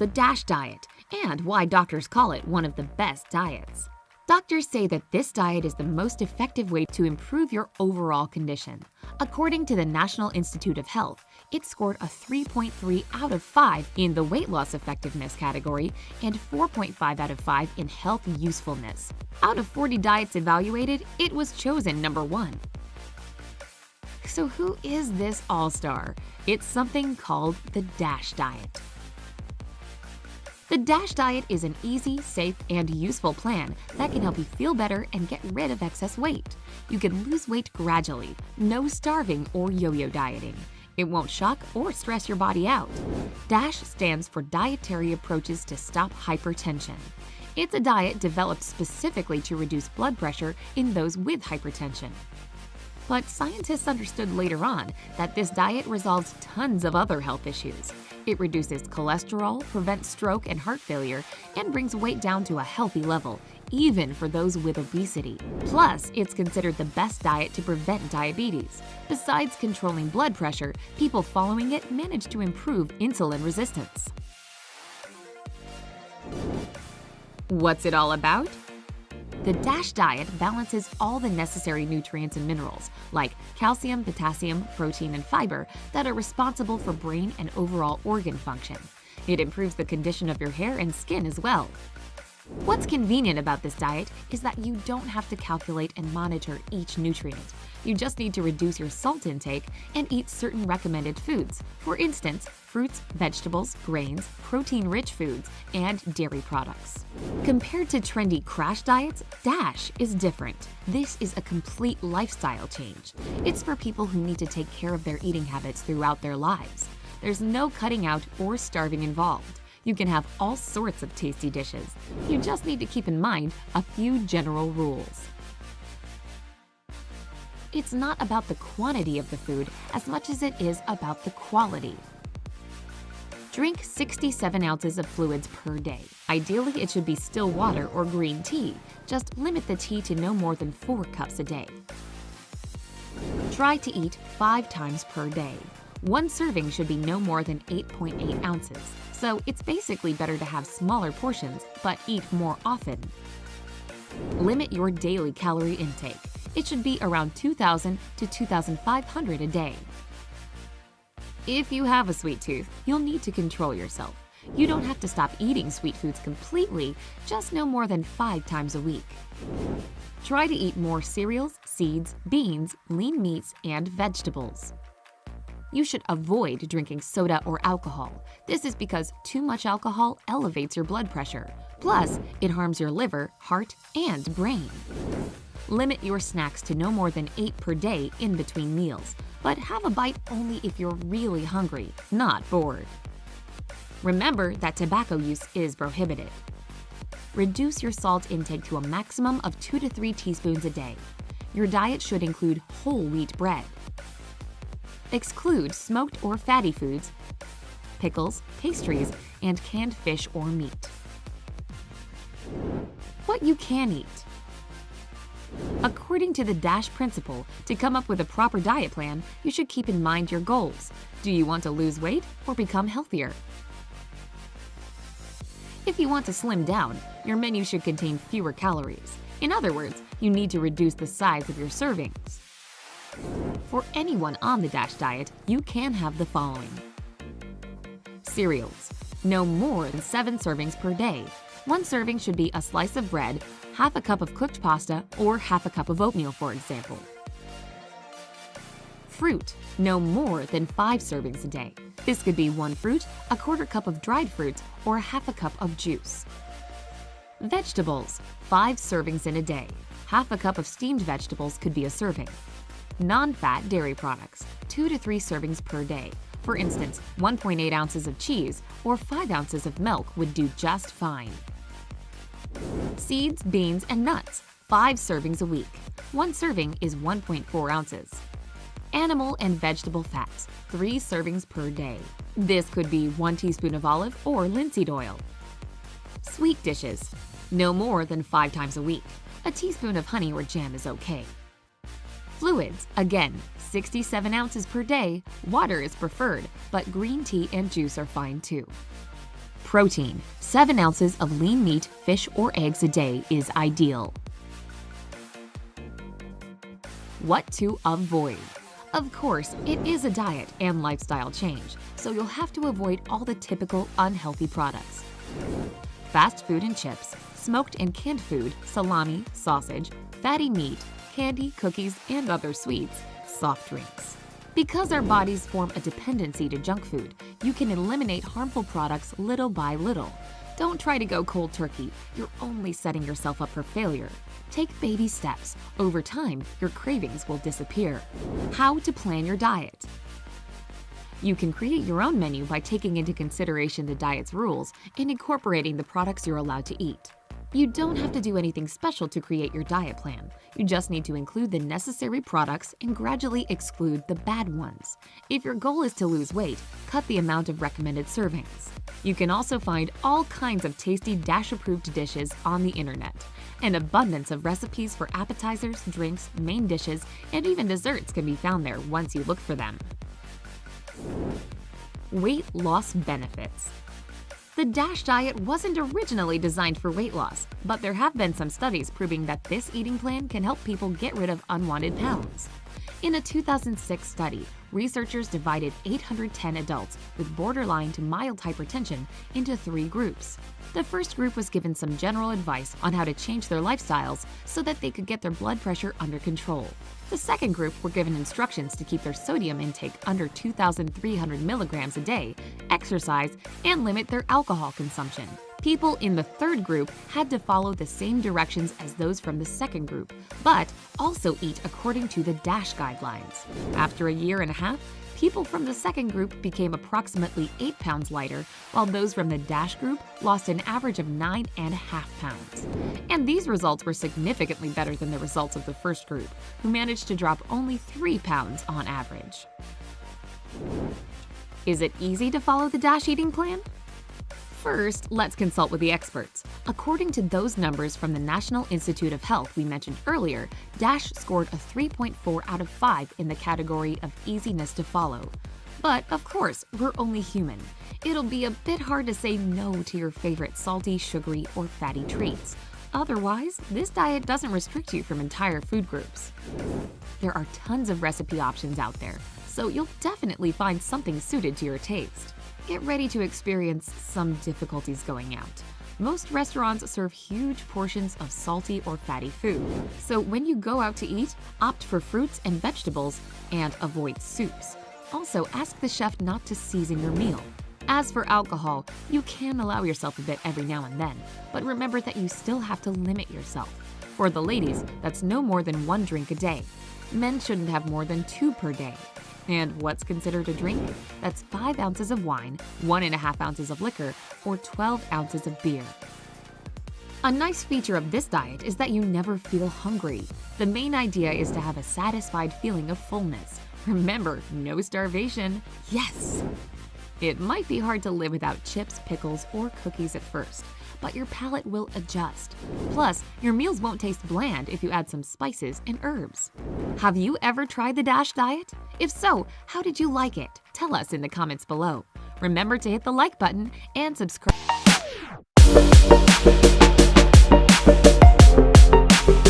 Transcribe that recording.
the DASH diet and why doctors call it one of the best diets. Doctors say that this diet is the most effective way to improve your overall condition. According to the National Institute of Health, it scored a 3.3 out of 5 in the weight loss effectiveness category and 4.5 out of 5 in health usefulness. Out of 40 diets evaluated, it was chosen number 1. So who is this all-star? It's something called the DASH diet. The DASH diet is an easy, safe, and useful plan that can help you feel better and get rid of excess weight. You can lose weight gradually, no starving or yo-yo dieting. It won't shock or stress your body out. DASH stands for Dietary Approaches to Stop Hypertension. It's a diet developed specifically to reduce blood pressure in those with hypertension. But scientists understood later on that this diet resolves tons of other health issues. It reduces cholesterol, prevents stroke and heart failure, and brings weight down to a healthy level, even for those with obesity. Plus, it's considered the best diet to prevent diabetes. Besides controlling blood pressure, people following it manage to improve insulin resistance. What's it all about? The DASH diet balances all the necessary nutrients and minerals, like calcium, potassium, protein, and fiber, that are responsible for brain and overall organ function. It improves the condition of your hair and skin as well. What's convenient about this diet is that you don't have to calculate and monitor each nutrient. You just need to reduce your salt intake and eat certain recommended foods. For instance, fruits, vegetables, grains, protein-rich foods, and dairy products. Compared to trendy crash diets, DASH is different. This is a complete lifestyle change. It's for people who need to take care of their eating habits throughout their lives. There's no cutting out or starving involved. You can have all sorts of tasty dishes. You just need to keep in mind a few general rules. It's not about the quantity of the food as much as it is about the quality. Drink 67 ounces of fluids per day. Ideally, it should be still water or green tea. Just limit the tea to no more than 4 cups a day. Try to eat 5 times per day. One serving should be no more than 8.8 ounces, so it's basically better to have smaller portions but eat more often. Limit your daily calorie intake. It should be around 2,000 to 2,500 a day. If you have a sweet tooth, you'll need to control yourself. You don't have to stop eating sweet foods completely, just no more than 5 times a week. Try to eat more cereals, seeds, beans, lean meats, and vegetables. You should avoid drinking soda or alcohol. This is because too much alcohol elevates your blood pressure. Plus, it harms your liver, heart, and brain. Limit your snacks to no more than 8 per day in between meals, but have a bite only if you're really hungry, not bored. Remember that tobacco use is prohibited. Reduce your salt intake to a maximum of 2 to 3 teaspoons a day. Your diet should include whole wheat bread. Exclude smoked or fatty foods, pickles, pastries, and canned fish or meat. What you can eat. According to the DASH principle, to come up with a proper diet plan, you should keep in mind your goals. Do you want to lose weight or become healthier? If you want to slim down, your menu should contain fewer calories. In other words, you need to reduce the size of your servings. For anyone on the DASH diet, you can have the following. Cereals. No more than 7 servings per day. One serving should be a slice of bread, half a cup of cooked pasta, or half a cup of oatmeal, for example. Fruit. No more than 5 servings a day. This could be 1 fruit, a quarter cup of dried fruits, or half a cup of juice. Vegetables. 5 servings in a day. Half a cup of steamed vegetables could be a serving. Non-fat dairy products, 2 to 3 servings per day. For instance, 1.8 ounces of cheese or 5 ounces of milk would do just fine. Seeds, beans, and nuts, 5 servings a week. One serving is 1.4 ounces. Animal and vegetable fats, 3 servings per day. This could be 1 teaspoon of olive or linseed oil. Sweet dishes, no more than 5 times a week. A teaspoon of honey or jam is okay. Fluids, again, 67 ounces per day. Water is preferred, but green tea and juice are fine too. Protein: 7 ounces of lean meat, fish, or eggs a day is ideal. What to avoid? Of course, it is a diet and lifestyle change, so you'll have to avoid all the typical unhealthy products. Fast food and chips, smoked and canned food, salami, sausage, fatty meat, candy, cookies, and other sweets, soft drinks. Because our bodies form a dependency to junk food, you can eliminate harmful products little by little. Don't try to go cold turkey. You're only setting yourself up for failure. Take baby steps. Over time, your cravings will disappear. How to plan your diet. You can create your own menu by taking into consideration the diet's rules and incorporating the products you're allowed to eat. You don't have to do anything special to create your diet plan. You just need to include the necessary products and gradually exclude the bad ones. If your goal is to lose weight, cut the amount of recommended servings. You can also find all kinds of tasty DASH-approved dishes on the internet. An abundance of recipes for appetizers, drinks, main dishes, and even desserts can be found there once you look for them. Weight loss benefits. The DASH diet wasn't originally designed for weight loss, but there have been some studies proving that this eating plan can help people get rid of unwanted pounds. In a 2006 study, researchers divided 810 adults with borderline to mild hypertension into 3 groups. The first group was given some general advice on how to change their lifestyles so that they could get their blood pressure under control. The second group were given instructions to keep their sodium intake under 2,300 milligrams a day, exercise, and limit their alcohol consumption. People in the third group had to follow the same directions as those from the second group, but also eat according to the DASH guidelines. After a year and a half, people from the second group became approximately 8 pounds lighter, while those from the DASH group lost an average of 9.5 pounds. And these results were significantly better than the results of the first group, who managed to drop only 3 pounds on average. Is it easy to follow the DASH eating plan? First, let's consult with the experts. According to those numbers from the National Institute of Health we mentioned earlier, DASH scored a 3.4 out of 5 in the category of easiness to follow. But of course, we're only human. It'll be a bit hard to say no to your favorite salty, sugary, or fatty treats. Otherwise, this diet doesn't restrict you from entire food groups. There are tons of recipe options out there, so you'll definitely find something suited to your taste. Get ready to experience some difficulties going out. Most restaurants serve huge portions of salty or fatty food, so when you go out to eat, opt for fruits and vegetables and avoid soups. Also, ask the chef not to season your meal. As for alcohol, you can allow yourself a bit every now and then, but remember that you still have to limit yourself. For the ladies, that's no more than 1 drink a day. Men shouldn't have more than 2 per day. And what's considered a drink? That's 5 ounces of wine, 1.5 ounces of liquor, or 12 ounces of beer. A nice feature of this diet is that you never feel hungry. The main idea is to have a satisfied feeling of fullness. Remember, no starvation. Yes! It might be hard to live without chips, pickles, or cookies at first, but your palate will adjust. Plus, your meals won't taste bland if you add some spices and herbs. Have you ever tried the DASH diet? If so, how did you like it? Tell us in the comments below. Remember to hit the like button and subscribe.